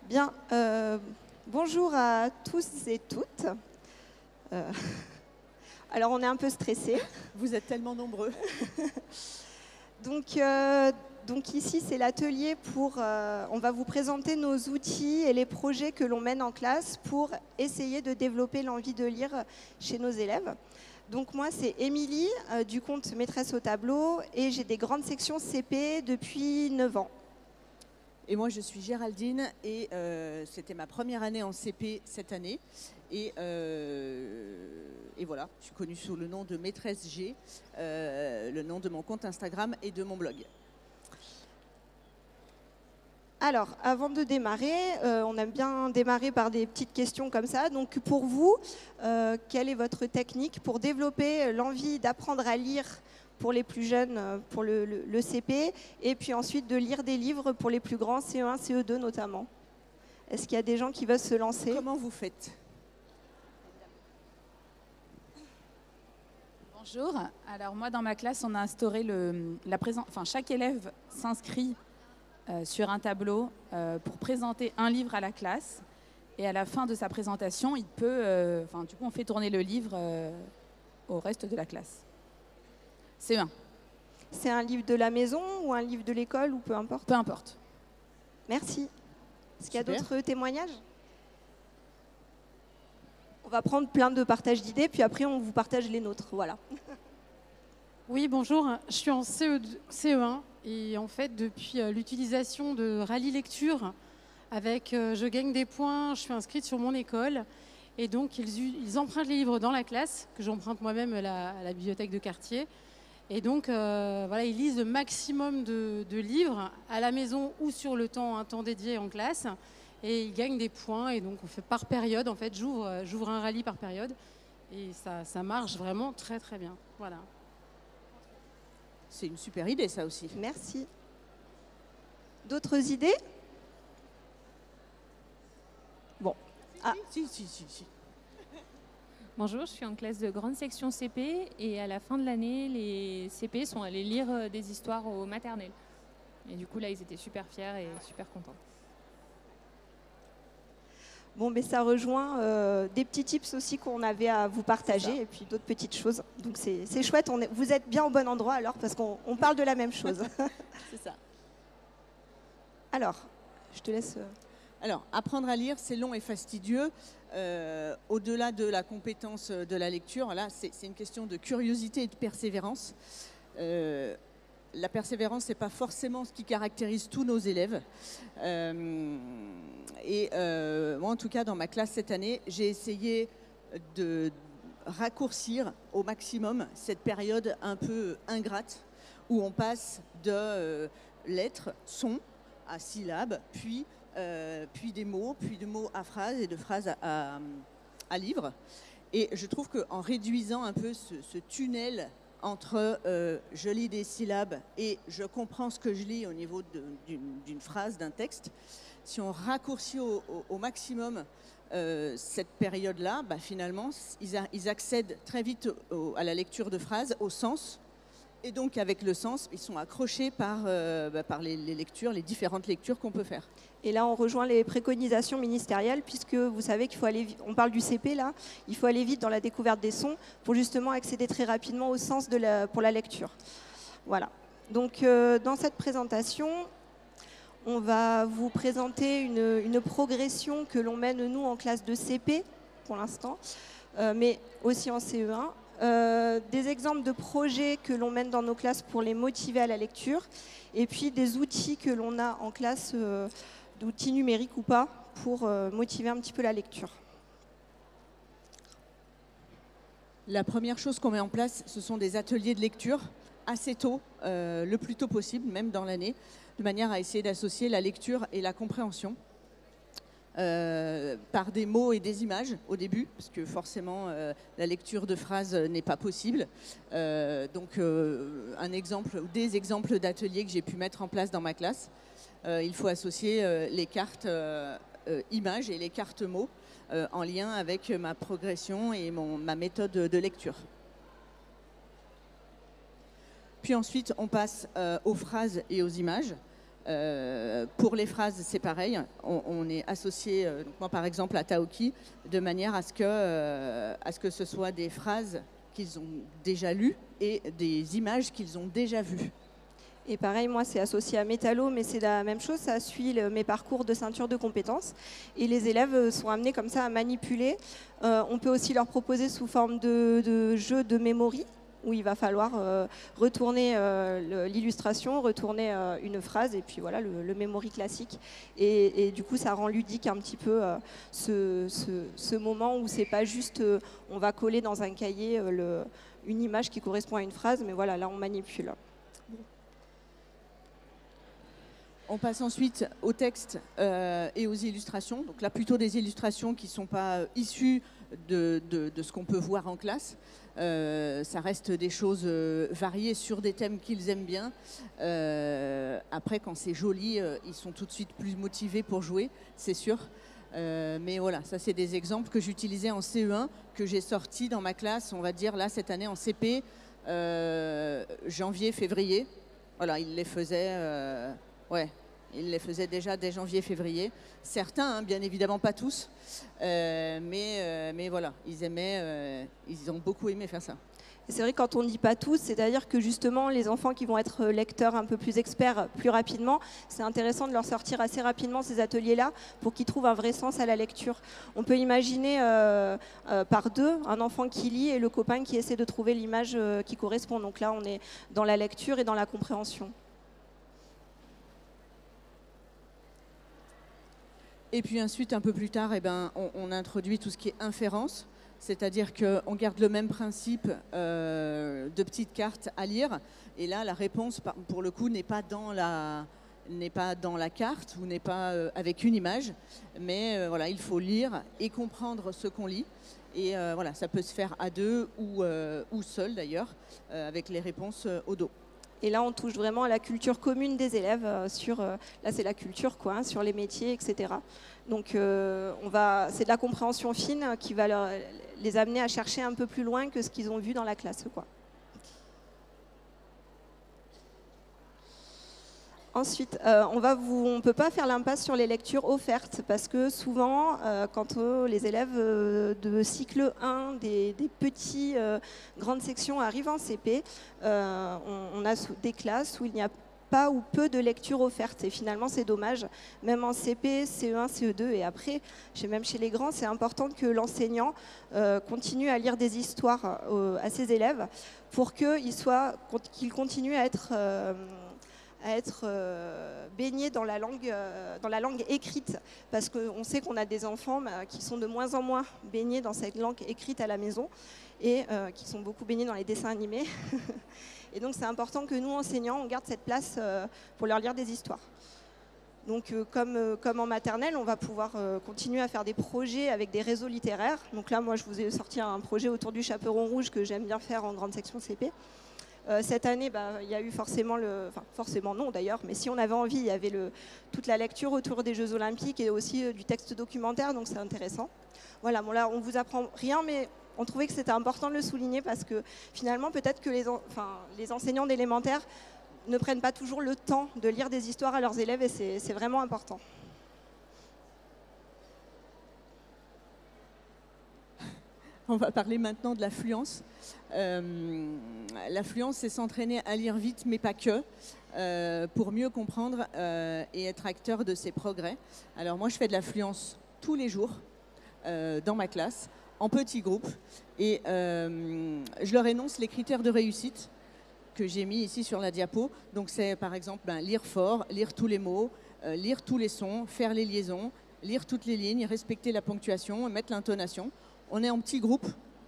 Bien, bonjour à tous et toutes. Alors, on est un peu stressés. Vous êtes tellement nombreux. Donc ici, c'est l'atelier pour... on va vous présenter nos outils et les projets que l'on mène en classe pour essayer de développer l'envie de lire chez nos élèves. Donc moi, c'est Émilie, du compte Maîtresse au tableau, et j'ai des grandes sections CP depuis 9 ans. Et moi, je suis Géraldine et c'était ma première année en CP cette année. Et voilà, je suis connue sous le nom de Maîtresse G, le nom de mon compte Instagram et de mon blog. Alors, avant de démarrer, on aime bien démarrer par des petites questions comme ça. Donc, pour vous, quelle est votre technique pour développer l'envie d'apprendre à lire pour les plus jeunes, pour le CP, et puis ensuite de lire des livres pour les plus grands, CE1, CE2 notamment? Est-ce qu'il y a des gens qui veulent se lancer? Comment vous faites? Bonjour. Alors moi, dans ma classe, on a instauré chaque élève s'inscrit sur un tableau pour présenter un livre à la classe. Et à la fin de sa présentation, il peut, du coup, on fait tourner le livre au reste de la classe. CE1. C'est un livre de la maison ou un livre de l'école ou peu importe? Peu importe. Merci. Est-ce qu'il y a Super. d'autres témoignages? On va prendre plein de partages d'idées, puis après on vous partage les nôtres. Voilà. Oui, bonjour. Je suis en CE1 et en fait, depuis l'utilisation de Rallye Lecture, avec Je gagne des points, je suis inscrite sur mon école. Et donc, ils empruntent les livres dans la classe, que j'emprunte moi-même à la bibliothèque de quartier. Et donc, ils lisent le maximum de livres à la maison ou sur un temps dédié en classe. Et ils gagnent des points. Et donc, on fait par période. En fait, j'ouvre un rallye par période. Et ça marche vraiment très, très bien. Voilà. C'est une super idée, ça aussi. Merci. D'autres idées? Bon. Ah. Si. Bonjour, je suis en classe de grande section CP et à la fin de l'année, les CP sont allés lire des histoires aux maternelles. Et du coup, là, ils étaient super fiers et super contents. Bon, mais ça rejoint des petits tips aussi qu'on avait à vous partager et puis d'autres petites choses. Donc c'est chouette, vous êtes bien au bon endroit alors parce qu'on parle de la même chose. C'est ça. Alors, je te laisse... Alors, apprendre à lire, c'est long et fastidieux. Au-delà de la compétence de la lecture, là, c'est une question de curiosité et de persévérance. La persévérance, ce n'est pas forcément ce qui caractérise tous nos élèves. Moi, en tout cas, dans ma classe cette année, j'ai essayé de raccourcir au maximum cette période un peu ingrate où on passe de lettres, sons à syllabes, puis des mots, puis de mots à phrases et de phrases à livres. Et je trouve qu'en réduisant un peu ce tunnel entre je lis des syllabes et je comprends ce que je lis au niveau d'une phrase, d'un texte, si on raccourcit au maximum cette période-là, finalement, ils accèdent très vite à la lecture de phrases, au sens. Et donc, avec le sens, ils sont accrochés par les lectures, les différentes lectures qu'on peut faire. Et là, on rejoint les préconisations ministérielles, puisque vous savez qu'il faut aller vite. On parle du CP, là. Il faut aller vite dans la découverte des sons pour justement accéder très rapidement au sens pour la lecture. Voilà. Donc, dans cette présentation, on va vous présenter une progression que l'on mène, nous, en classe de CP, pour l'instant, mais aussi en CE1. Des exemples de projets que l'on mène dans nos classes pour les motiver à la lecture, et puis des outils que l'on a en classe, d'outils numériques ou pas, pour motiver un petit peu la lecture. La première chose qu'on met en place, ce sont des ateliers de lecture assez tôt, le plus tôt possible, même dans l'année, de manière à essayer d'associer la lecture et la compréhension. Par des mots et des images au début, parce que forcément la lecture de phrases n'est pas possible. Donc un exemple ou des exemples d'ateliers que j'ai pu mettre en place dans ma classe. Il faut associer les cartes images et les cartes mots en lien avec ma progression et ma méthode de lecture. Puis ensuite, on passe aux phrases et aux images. Pour les phrases, c'est pareil. On est associé, moi par exemple, à Taoki, de manière à ce que ce soit des phrases qu'ils ont déjà lues et des images qu'ils ont déjà vues. Et pareil, moi, c'est associé à Métallo, mais c'est la même chose. Ça suit mes parcours de ceinture de compétences. Et les élèves sont amenés comme ça à manipuler. On peut aussi leur proposer sous forme de jeu de memory, où il va falloir retourner l'illustration, retourner une phrase, et puis voilà, le memory classique. Et du coup, ça rend ludique un petit peu ce moment où c'est pas juste on va coller dans un cahier une image qui correspond à une phrase, mais voilà, là, on manipule. On passe ensuite au texte et aux illustrations. Donc là, plutôt des illustrations qui ne sont pas issues de ce qu'on peut voir en classe. Ça reste des choses variées sur des thèmes qu'ils aiment bien. Après, quand c'est joli, ils sont tout de suite plus motivés pour jouer, c'est sûr. Mais voilà, ça c'est des exemples que j'utilisais en CE1, que j'ai sortis dans ma classe, on va dire là cette année en CP, janvier, février. Voilà, ils les faisaient... Ouais, ils les faisaient déjà dès janvier-février. Certains, hein, bien évidemment pas tous, mais voilà, ils aimaient, ils ont beaucoup aimé faire ça. Et c'est vrai que quand on ne dit pas tous, c'est-à-dire que justement les enfants qui vont être lecteurs un peu plus experts plus rapidement, c'est intéressant de leur sortir assez rapidement ces ateliers-là pour qu'ils trouvent un vrai sens à la lecture. On peut imaginer par deux un enfant qui lit et le copain qui essaie de trouver l'image qui correspond. Donc là, on est dans la lecture et dans la compréhension. Et puis ensuite, un peu plus tard, eh ben, on introduit tout ce qui est inférence, c'est-à-dire qu'on garde le même principe de petites cartes à lire. Et là, la réponse, pour le coup, n'est pas dans la carte ou n'est pas avec une image, mais voilà, il faut lire et comprendre ce qu'on lit. Et voilà, ça peut se faire à deux ou seul d'ailleurs, avec les réponses au dos. Et là, on touche vraiment à la culture commune des élèves, là c'est la culture, quoi, hein, sur les métiers, etc. Donc c'est de la compréhension fine qui va les amener à chercher un peu plus loin que ce qu'ils ont vu dans la classe, quoi. Ensuite, on ne peut pas faire l'impasse sur les lectures offertes parce que souvent, quand les élèves de cycle 1 des petits grandes sections arrivent en CP, on a des classes où il n'y a pas ou peu de lectures offertes. Et finalement, c'est dommage. Même en CP, CE1, CE2 et après, même chez les grands, c'est important que l'enseignant continue à lire des histoires à ses élèves pour qu'ils continuent à être baignés dans la langue écrite, parce qu'on sait qu'on a des enfants qui sont de moins en moins baignés dans cette langue écrite à la maison et qui sont beaucoup baignés dans les dessins animés. Et donc c'est important que nous, enseignants, on garde cette place pour leur lire des histoires. Donc comme en maternelle, on va pouvoir continuer à faire des projets avec des réseaux littéraires. Donc là, moi, je vous ai sorti un projet autour du chaperon rouge que j'aime bien faire en grande section CP. Cette année, il y a eu forcément forcément non d'ailleurs, mais si on avait envie, il y avait toute la lecture autour des Jeux Olympiques et aussi du texte documentaire, donc c'est intéressant. Voilà, bon là, on ne vous apprend rien, mais on trouvait que c'était important de le souligner parce que finalement, peut-être que les enseignants d'élémentaire ne prennent pas toujours le temps de lire des histoires à leurs élèves et c'est vraiment important. On va parler maintenant de l'affluence. L'affluence, c'est s'entraîner à lire vite, mais pas que, pour mieux comprendre et être acteur de ses progrès. Alors moi, je fais de l'affluence tous les jours dans ma classe, en petits groupes, et je leur énonce les critères de réussite que j'ai mis ici sur la diapo. Donc c'est par exemple lire fort, lire tous les mots, lire tous les sons, faire les liaisons, lire toutes les lignes, respecter la ponctuation, mettre l'intonation. On est en petits groupes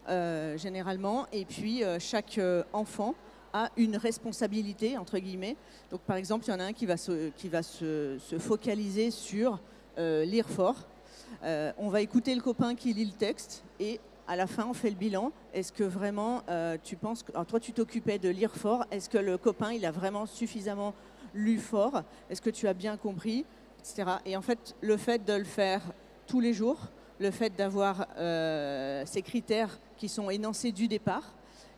généralement, et puis chaque enfant a une responsabilité, entre guillemets. Donc par exemple, il y en a un qui va se focaliser sur lire fort. On va écouter le copain qui lit le texte et à la fin, on fait le bilan. Est-ce que vraiment, tu penses que... Alors, toi, tu t'occupais de lire fort. Est-ce que le copain, il a vraiment suffisamment lu fort? Est-ce que tu as bien compris, etc. Et en fait, le fait de le faire tous les jours, le fait d'avoir ces critères qui sont énoncés du départ,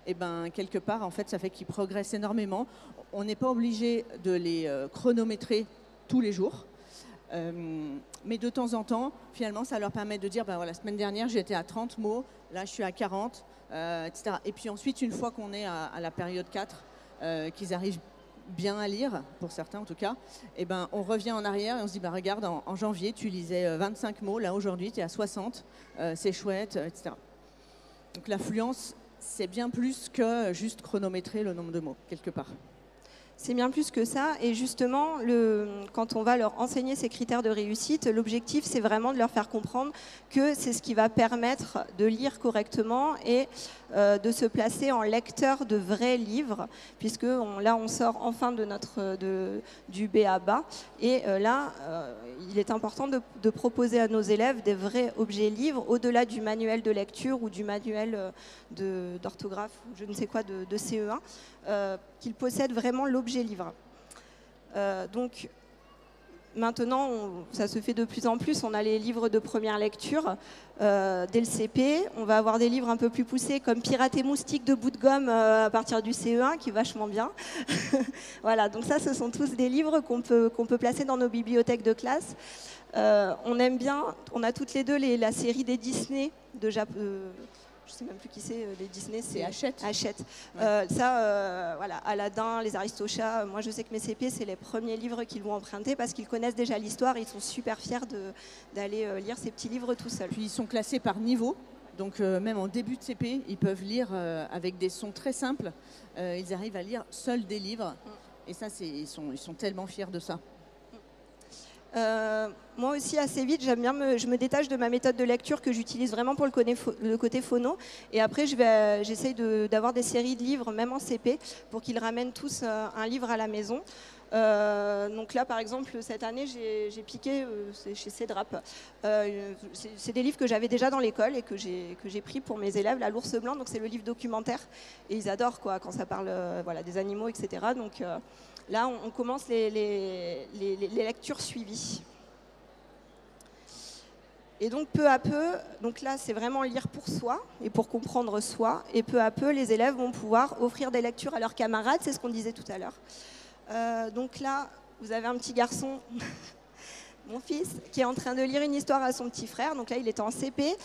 et ben, quelque part, en fait, ça fait qu'ils progressent énormément. On n'est pas obligé de les chronométrer tous les jours. Mais de temps en temps, finalement, ça leur permet de dire, ben voilà, la semaine dernière, j'étais à 30 mots, là, je suis à 40, etc. Et puis ensuite, une fois qu'on est à la période 4, qu'ils arrivent bien à lire, pour certains en tout cas, et ben, on revient en arrière et on se dit, ben, regarde, en janvier, tu lisais 25 mots, là, aujourd'hui, tu es à 60, c'est chouette, etc. Donc l'affluence, c'est bien plus que juste chronométrer le nombre de mots, quelque part. C'est bien plus que ça. Et justement, quand on va leur enseigner ces critères de réussite, l'objectif, c'est vraiment de leur faire comprendre que c'est ce qui va permettre de lire correctement et de se placer en lecteur de vrais livres, puisque là, on sort enfin du B à bas. Et là, il est important de proposer à nos élèves des vrais objets livres, au-delà du manuel de lecture ou du manuel d'orthographe, je ne sais quoi, de CE1. Qu'ils possèdent vraiment l'objet livre. Donc maintenant, ça se fait de plus en plus, on a les livres de première lecture dès le CP, on va avoir des livres un peu plus poussés comme Pirate et moustique de bout de gomme à partir du CE1 qui est vachement bien. Voilà, donc ça ce sont tous des livres qu'on peut placer dans nos bibliothèques de classe. On aime bien, on a toutes les deux la série des Disney de Japon. Je ne sais même plus qui c'est, les Disney, c'est Hachette. Hachette. Ouais. Voilà, Aladdin, les Aristochats, moi je sais que mes CP, c'est les premiers livres qu'ils vont emprunter parce qu'ils connaissent déjà l'histoire et ils sont super fiers d'aller lire ces petits livres tout seuls. Puis ils sont classés par niveau, donc même en début de CP, ils peuvent lire avec des sons très simples. Ils arrivent à lire seuls des livres et ça, ils sont tellement fiers de ça. Moi aussi, assez vite, je me détache de ma méthode de lecture que j'utilise vraiment pour le côté phono. Et après, j'essaye d'avoir des séries de livres, même en CP, pour qu'ils ramènent tous un livre à la maison. Donc là, par exemple, cette année, j'ai piqué, c'est chez Cédrap. C'est des livres que j'avais déjà dans l'école et que j'ai pris pour mes élèves. La l'ours blanc, donc c'est le livre documentaire. Et ils adorent quand ça parle des animaux, etc. Donc là, on commence les lectures suivies. Et donc peu à peu, donc là c'est vraiment lire pour soi et pour comprendre soi. Et peu à peu, les élèves vont pouvoir offrir des lectures à leurs camarades, c'est ce qu'on disait tout à l'heure. Donc là, vous avez un petit garçon, mon fils, qui est en train de lire une histoire à son petit frère. Donc là, il est en CP.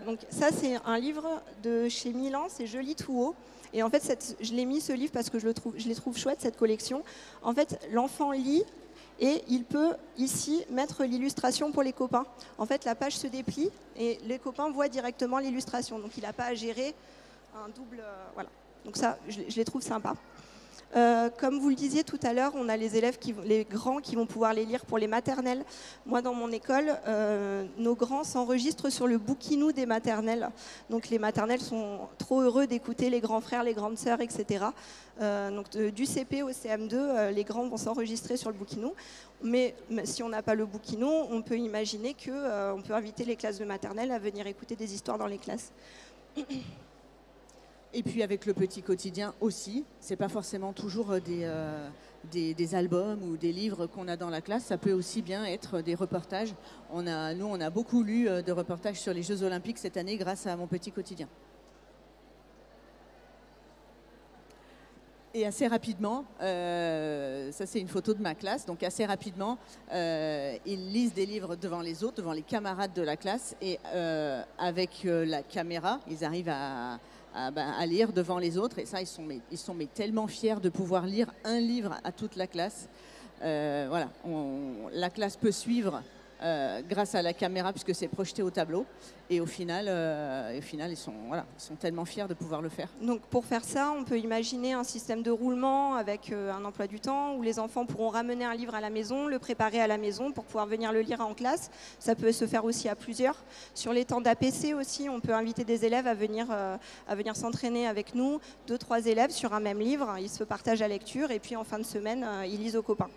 Donc ça, c'est un livre de chez Milan, c'est Je lis tout haut. Et en fait, je l'ai mis ce livre parce que je les trouve chouette, cette collection. En fait, l'enfant lit et il peut ici mettre l'illustration pour les copains. En fait, la page se déplie et les copains voient directement l'illustration. Donc il n'a pas à gérer un double... voilà. Donc ça, je les trouve sympas. Comme vous le disiez tout à l'heure, on a les élèves, les grands qui vont pouvoir les lire pour les maternelles. Moi, dans mon école, nos grands s'enregistrent sur le bouquinou des maternelles. Donc les maternelles sont trop heureux d'écouter les grands frères, les grandes sœurs, etc. Donc du CP au CM2, les grands vont s'enregistrer sur le bouquinou. Mais si on n'a pas le bouquinou, on peut imaginer qu'on peut inviter les classes de maternelle à venir écouter des histoires dans les classes. Et puis avec le petit quotidien aussi, c'est pas forcément toujours des albums ou des livres qu'on a dans la classe, ça peut aussi bien être des reportages. On a beaucoup lu de reportages sur les Jeux Olympiques cette année grâce à mon petit quotidien. Et assez rapidement, ça c'est une photo de ma classe, donc assez rapidement, ils lisent des livres devant les autres, devant les camarades de la classe, et avec la caméra, ils arrivent à lire devant les autres. Et ça, ils sont tellement fiers de pouvoir lire un livre à toute la classe. Voilà, la classe peut suivre grâce à la caméra puisque c'est projeté au tableau. Et au final, ils sont tellement fiers de pouvoir le faire. Donc pour faire ça, on peut imaginer un système de roulement avec un emploi du temps où les enfants pourront ramener un livre à la maison, le préparer à la maison pour pouvoir venir le lire en classe. Ça peut se faire aussi à plusieurs. Sur les temps d'APC aussi, on peut inviter des élèves à venir s'entraîner avec nous, 2-3 élèves sur un même livre. Ils se partagent la lecture et puis en fin de semaine, ils lisent aux copains.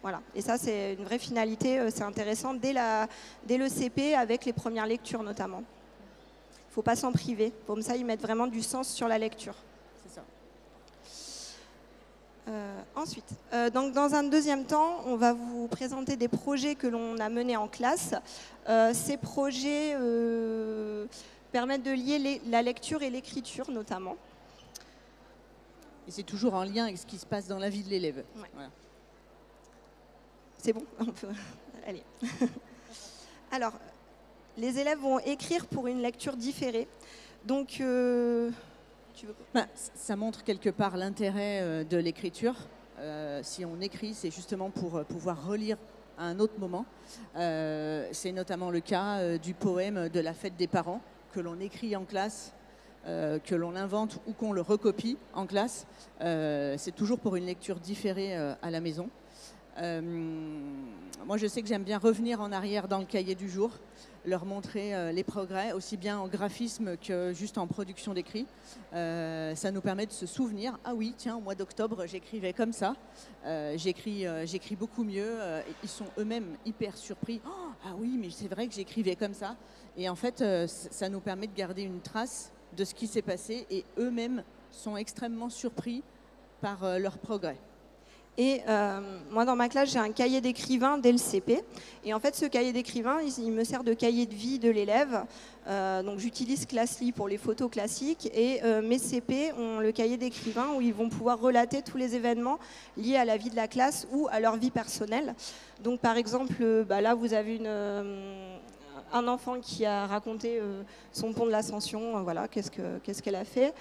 Voilà. Et ça, c'est une vraie finalité, c'est intéressant dès le CP avec les premières lectures notamment. Il ne faut pas s'en priver. Comme ça, ils mettent vraiment du sens sur la lecture. C'est ça. Ensuite, donc dans un deuxième temps, on va vous présenter des projets que l'on a menés en classe. Ces projets permettent de lier la lecture et l'écriture notamment. Et c'est toujours en lien avec ce qui se passe dans la vie de l'élève. Ouais. Voilà. C'est bon, on peut... Allez. Alors, les élèves vont écrire pour une lecture différée. Donc, tu veux... Ça montre quelque part l'intérêt de l'écriture. Si on écrit, c'est justement pour pouvoir relire à un autre moment. C'est notamment le cas du poème de la fête des parents, que l'on écrit en classe, que l'on invente ou qu'on le recopie en classe. C'est toujours pour une lecture différée à la maison. Moi, je sais que j'aime bien revenir en arrière dans le cahier du jour, leur montrer les progrès, aussi bien en graphisme que juste en production d'écrit. Ça nous permet de se souvenir, ah oui, tiens, au mois d'octobre, j'écrivais comme ça, j'écris beaucoup mieux. Ils sont eux-mêmes hyper surpris. Oh, ah oui, mais c'est vrai que j'écrivais comme ça. Et en fait, ça nous permet de garder une trace de ce qui s'est passé et eux-mêmes sont extrêmement surpris par leur progrès. Et moi, dans ma classe, j'ai un cahier d'écrivain dès le CP. Et en fait, ce cahier d'écrivain, il me sert de cahier de vie de l'élève. Donc, j'utilise Classly pour les photos classiques. Et mes CP ont le cahier d'écrivain où ils vont pouvoir relater tous les événements liés à la vie de la classe ou à leur vie personnelle. Donc, par exemple, là, vous avez un enfant qui a raconté son pont de l'Ascension, voilà, qu'est-ce qu'elle a fait.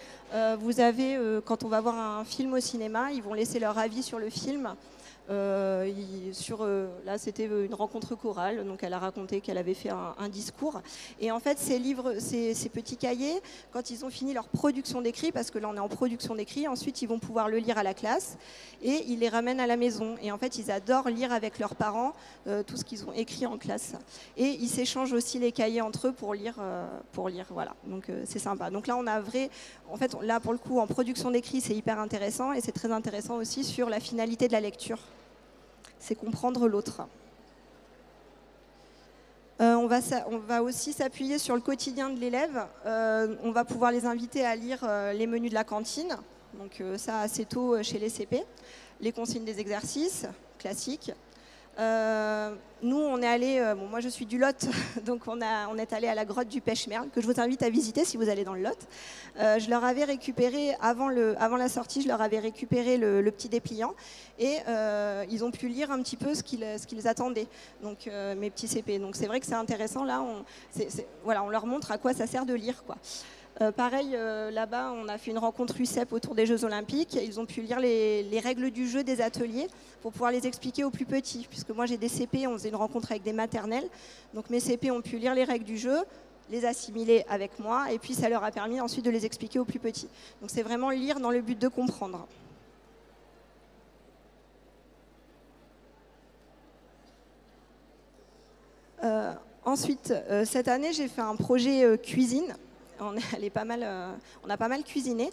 Vous avez, quand on va voir un film au cinéma, ils vont laisser leur avis sur le film. Là, c'était une rencontre chorale, donc elle a raconté qu'elle avait fait un discours. Et en fait, ces livres, ces petits cahiers, quand ils ont fini leur production d'écrit, parce que là, on est en production d'écrit, ensuite, ils vont pouvoir le lire à la classe et ils les ramènent à la maison. Et en fait, ils adorent lire avec leurs parents tout ce qu'ils ont écrit en classe. Et ils s'échangent aussi les cahiers entre eux pour lire, voilà. Donc, c'est sympa. Donc là, en fait, là, pour le coup, en production d'écrit, c'est hyper intéressant et c'est très intéressant aussi sur la finalité de la lecture. C'est comprendre l'autre. On va aussi s'appuyer sur le quotidien de l'élève. On va pouvoir les inviter à lire les menus de la cantine, donc ça assez tôt chez les CP, les consignes des exercices, classiques. Nous, on est allé, moi je suis du Lot, donc on est allé à la grotte du Pêche-Merle, que je vous invite à visiter si vous allez dans le Lot. Je leur avais récupéré, avant la sortie, je leur avais récupéré le petit dépliant et ils ont pu lire un petit peu ce qu'ils attendaient, donc mes petits CP. Donc c'est vrai que c'est intéressant, là, voilà, on leur montre à quoi ça sert de lire, quoi. Pareil, là-bas, on a fait une rencontre UCEP autour des Jeux Olympiques. Ils ont pu lire les règles du jeu des ateliers pour pouvoir les expliquer aux plus petits. Puisque moi, j'ai des CP, on faisait une rencontre avec des maternelles. Donc mes CP ont pu lire les règles du jeu, les assimiler avec moi, et puis ça leur a permis ensuite de les expliquer aux plus petits. Donc c'est vraiment lire dans le but de comprendre. Ensuite, cette année, j'ai fait un projet cuisine. On a pas mal cuisiné.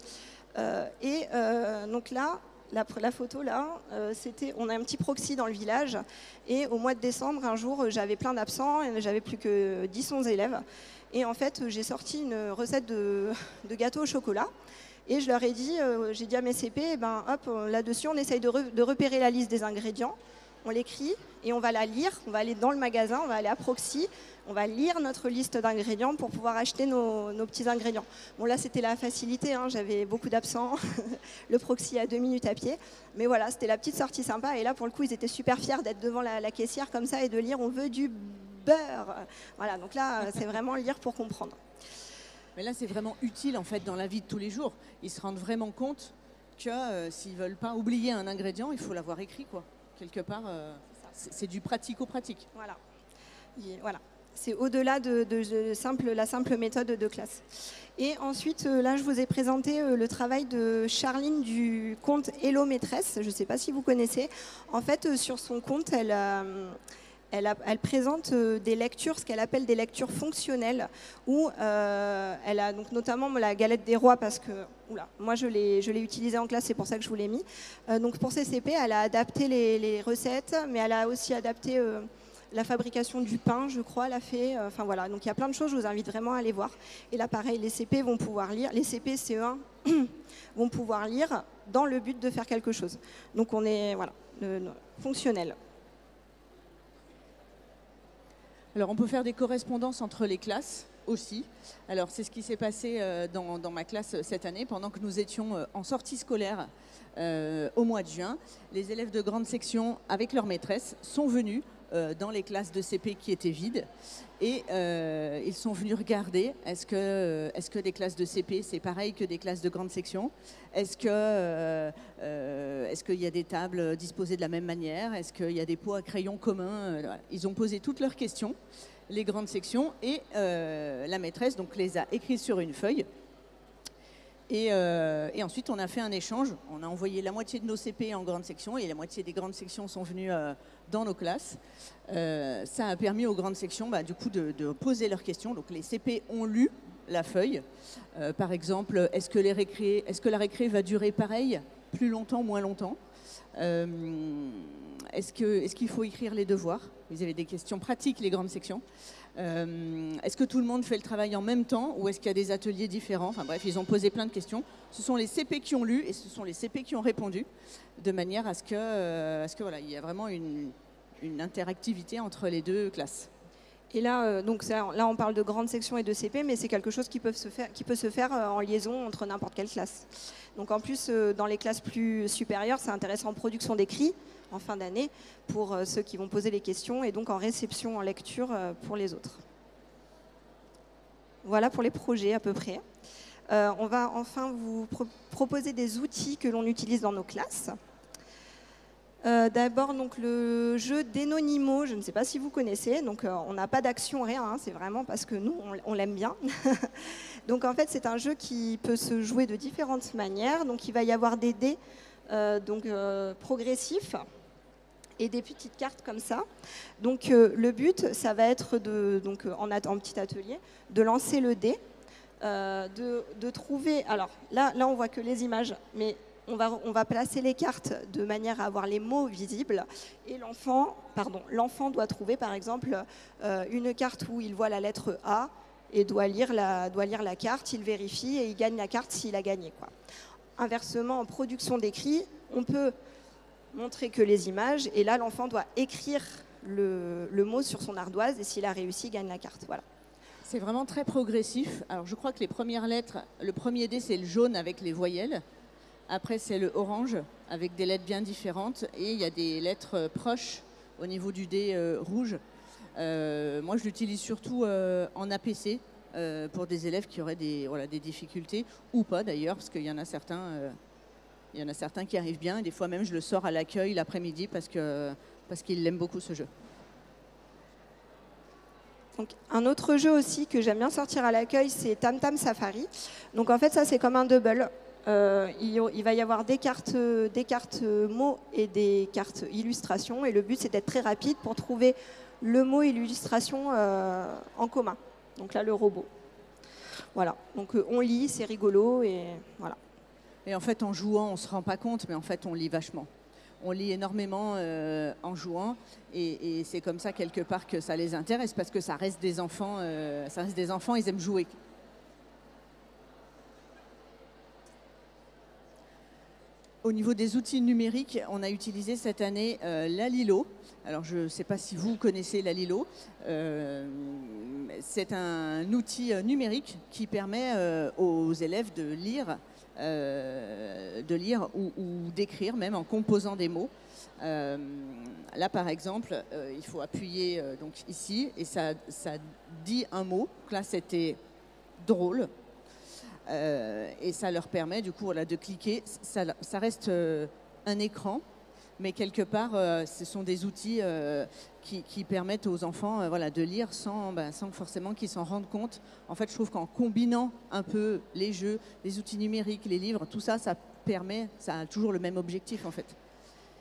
Donc là, la photo là, on a un petit proxy dans le village. Et au mois de décembre, un jour, j'avais plein d'absents et j'avais plus que 10-11 élèves. Et en fait, j'ai sorti une recette de gâteau au chocolat. Et je leur ai dit, j'ai dit à mes CP, hop, là-dessus, on essaye de repérer la liste des ingrédients. On l'écrit et on va la lire. On va aller dans le magasin, on va aller à Proxy, on va lire notre liste d'ingrédients pour pouvoir acheter nos petits ingrédients. Bon, là, c'était la facilité, hein, j'avais beaucoup d'absents. Le Proxy à 2 minutes à pied. Mais voilà, c'était la petite sortie sympa. Et là, pour le coup, ils étaient super fiers d'être devant la caissière comme ça et de lire « On veut du beurre ». Voilà, donc là, c'est vraiment lire pour comprendre. Mais là, c'est vraiment utile, en fait, dans la vie de tous les jours. Ils se rendent vraiment compte que s'ils ne veulent pas oublier un ingrédient, il faut l'avoir écrit, quoi. Quelque part, c'est du pratico-pratique. Voilà. Voilà. C'est au-delà de la simple méthode de classe. Et ensuite, là, je vous ai présenté le travail de Charline du compte Hello Maîtresse. Je ne sais pas si vous connaissez. En fait, sur son compte, elle présente des lectures, ce qu'elle appelle des lectures fonctionnelles, où elle a donc notamment la galette des rois, parce que moi je l'ai utilisée en classe, c'est pour ça que je vous l'ai mis. Donc pour CCP, elle a adapté les recettes, mais elle a aussi adapté la fabrication du pain, je crois, elle a fait. Enfin voilà, donc il y a plein de choses, je vous invite vraiment à aller voir. Et là pareil, les CP vont pouvoir lire, les CP CE1 vont pouvoir lire dans le but de faire quelque chose. Donc on est, voilà, fonctionnel. Alors, on peut faire des correspondances entre les classes. aussi. Alors, c'est ce qui s'est passé dans ma classe cette année, pendant que nous étions en sortie scolaire au mois de juin. Les élèves de grande section, avec leur maîtresse, sont venus dans les classes de CP qui étaient vides et ils sont venus regarder est-ce que des classes de CP c'est pareil que des classes de grande section, est-ce qu'il y a des tables disposées de la même manière, est-ce qu'il y a des pots à crayons communs, voilà. Ils ont posé toutes leurs questions, les grandes sections, et la maîtresse donc les a écrites sur une feuille. Et ensuite, on a fait un échange. On a envoyé la moitié de nos CP en grande section et la moitié des grandes sections sont venues dans nos classes. Ça a permis aux grandes sections du coup, de poser leurs questions. Donc les CP ont lu la feuille. Par exemple, est-ce que la récré va durer pareil, plus longtemps, moins longtemps ? Est-ce qu'il faut écrire les devoirs ? Ils avaient des questions pratiques, les grandes sections. Est-ce que tout le monde fait le travail en même temps ou est-ce qu'il y a des ateliers différents ? Enfin bref, ils ont posé plein de questions. Ce sont les CP qui ont lu et ce sont les CP qui ont répondu, de manière à ce que voilà, il y a vraiment une interactivité entre les deux classes. Et là, là, on parle de grandes sections et de CP, mais c'est quelque chose qui peut se faire en liaison entre n'importe quelle classe. Donc en plus, dans les classes plus supérieures, c'est intéressant en production d'écrit en fin d'année pour ceux qui vont poser les questions et donc en réception, en lecture pour les autres. Voilà pour les projets à peu près. On va enfin vous proposer des outils que l'on utilise dans nos classes. D'abord donc le jeu Denonimo, je ne sais pas si vous connaissez, donc on n'a pas d'action, rien, hein, c'est vraiment parce que nous on l'aime bien. Donc en fait c'est un jeu qui peut se jouer de différentes manières, donc il va y avoir des dés progressifs et des petites cartes comme ça. Donc le but ça va être en petit atelier de lancer le dé, de trouver, alors là on voit que les images, mais on va placer les cartes de manière à avoir les mots visibles et l'enfant doit trouver par exemple une carte où il voit la lettre A et doit lire la carte, il vérifie et il gagne la carte s'il a gagné, quoi. Inversement, en production d'écrit, on peut montrer que les images et là l'enfant doit écrire le mot sur son ardoise et s'il a réussi, il gagne la carte. Voilà. C'est vraiment très progressif. Alors je crois que les premières lettres, le premier dé c'est le jaune avec les voyelles. Après, c'est le orange avec des lettres bien différentes et il y a des lettres proches au niveau du dé rouge. Moi, je l'utilise surtout en APC pour des élèves qui auraient des difficultés ou pas d'ailleurs, parce qu'il y en a certains qui arrivent bien et des fois même je le sors à l'accueil l'après-midi parce qu'ils l'aiment beaucoup ce jeu. Donc, un autre jeu aussi que j'aime bien sortir à l'accueil, c'est Tam Tam Safari. Donc en fait, ça c'est comme un double. Il va y avoir des cartes mots et des cartes illustrations et le but c'est d'être très rapide pour trouver le mot et l'illustration en commun. Donc là le robot. Voilà, donc on lit, c'est rigolo et voilà. Et en fait en jouant on ne se rend pas compte mais en fait on lit vachement. On lit énormément en jouant et c'est comme ça quelque part que ça les intéresse parce que ça reste des enfants, ils aiment jouer. Au niveau des outils numériques, on a utilisé cette année Lalilo. Alors je ne sais pas si vous connaissez Lalilo. C'est un outil numérique qui permet aux élèves de lire ou d'écrire même en composant des mots. Là par exemple, il faut appuyer donc ici et ça dit un mot. Donc là c'était drôle. Et ça leur permet du coup voilà, de cliquer. Ça reste un écran, mais quelque part, ce sont des outils qui permettent aux enfants de lire sans forcément qu'ils s'en rendent compte. En fait, je trouve qu'en combinant un peu les jeux, les outils numériques, les livres, tout ça, ça a toujours le même objectif en fait.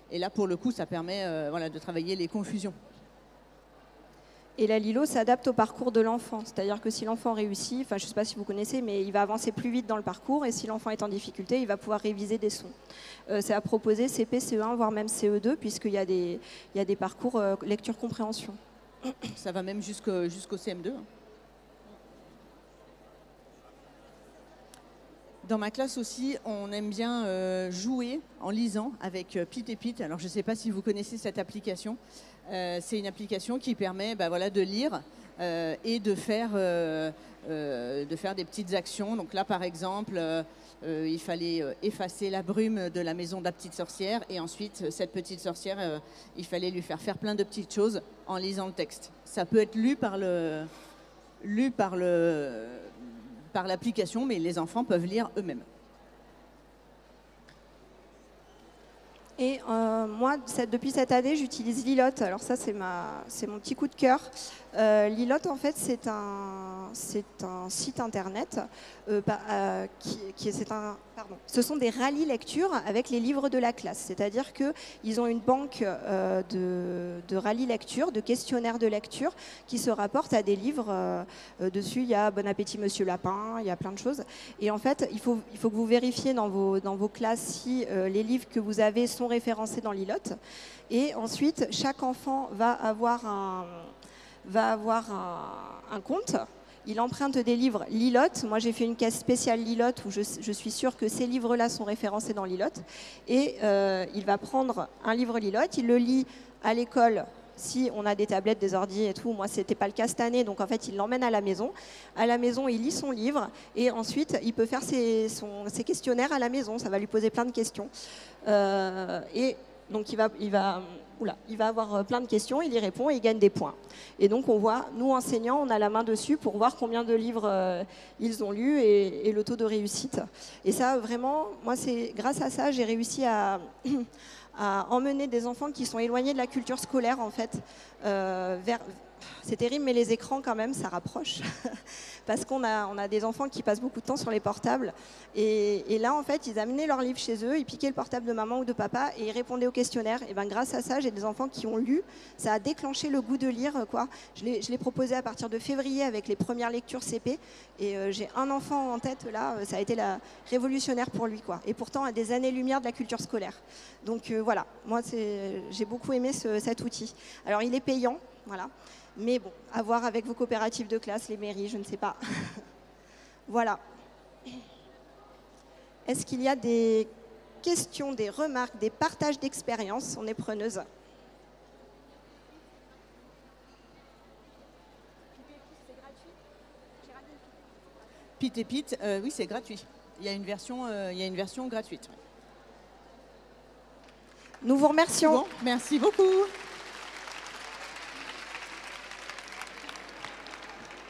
Et là, pour le coup, ça permet de travailler les confusions. Et la Lilo s'adapte au parcours de l'enfant. C'est-à-dire que si l'enfant réussit, je ne sais pas si vous connaissez, mais il va avancer plus vite dans le parcours. Et si l'enfant est en difficulté, il va pouvoir réviser des sons. C'est à proposer CP, CE1, voire même CE2, puisqu'il y a des parcours lecture-compréhension. Ça va même jusqu'au CM2. Dans ma classe aussi, on aime bien jouer en lisant avec Pete et Pete. Alors, je ne sais pas si vous connaissez cette application. C'est une application qui permet de lire et de faire des petites actions. Donc là, par exemple, il fallait effacer la brume de la maison de la petite sorcière, et ensuite, cette petite sorcière, il fallait lui faire plein de petites choses en lisant le texte. Ça peut être lu par l'application, mais les enfants peuvent lire eux-mêmes. Et moi, depuis cette année, j'utilise Lilotte. Alors ça, c'est mon petit coup de cœur. Lilotte, en fait, c'est un site internet. Ce sont des rallyes lecture avec les livres de la classe. C'est-à-dire qu'ils ont une banque de rallyes lecture, de questionnaires de lecture qui se rapportent à des livres. Dessus, il y a Bon appétit, Monsieur Lapin, il y a plein de choses. Et en fait, il faut que vous vérifiez dans vos classes si les livres que vous avez sont référencés dans Lilotte. Et ensuite, chaque enfant va avoir un compte. Il emprunte des livres Lilotte. Moi, j'ai fait une caisse spéciale Lilotte où je suis sûre que ces livres-là sont référencés dans Lilotte. Et il va prendre un livre Lilotte, il le lit à l'école. Si on a des tablettes, des ordi et tout, moi, ce n'était pas le cas cette année. Donc, en fait, il l'emmène à la maison. À la maison, il lit son livre. Et ensuite, il peut faire ses questionnaires à la maison. Ça va lui poser plein de questions. Et donc, il va avoir plein de questions, il y répond et il gagne des points. Et donc, on voit, nous, enseignants, on a la main dessus pour voir combien de livres ils ont lus et le taux de réussite. Et ça, vraiment, moi, c'est grâce à ça, j'ai réussi à emmener des enfants qui sont éloignés de la culture scolaire, en fait, vers... C'est terrible, mais les écrans, quand même, ça rapproche. Parce qu'on a des enfants qui passent beaucoup de temps sur les portables. Et là, en fait, ils amenaient leurs livres chez eux, ils piquaient le portable de maman ou de papa et ils répondaient aux questionnaires. Et bien, grâce à ça, j'ai des enfants qui ont lu. Ça a déclenché le goût de lire, quoi. Je l'ai proposé à partir de février avec les premières lectures CP. Et j'ai un enfant en tête, là, ça a été révolutionnaire pour lui, quoi. Et pourtant, à des années-lumière de la culture scolaire. Donc, voilà. Moi, j'ai beaucoup aimé cet outil. Alors, il est payant, voilà. Mais bon, à voir avec vos coopératives de classe, les mairies, je ne sais pas. Voilà. Est-ce qu'il y a des questions, des remarques, des partages d'expériences? On est preneuse. Pit et Pit, oui, c'est gratuit. Il y a une version gratuite. Nous vous remercions. Bon, merci beaucoup.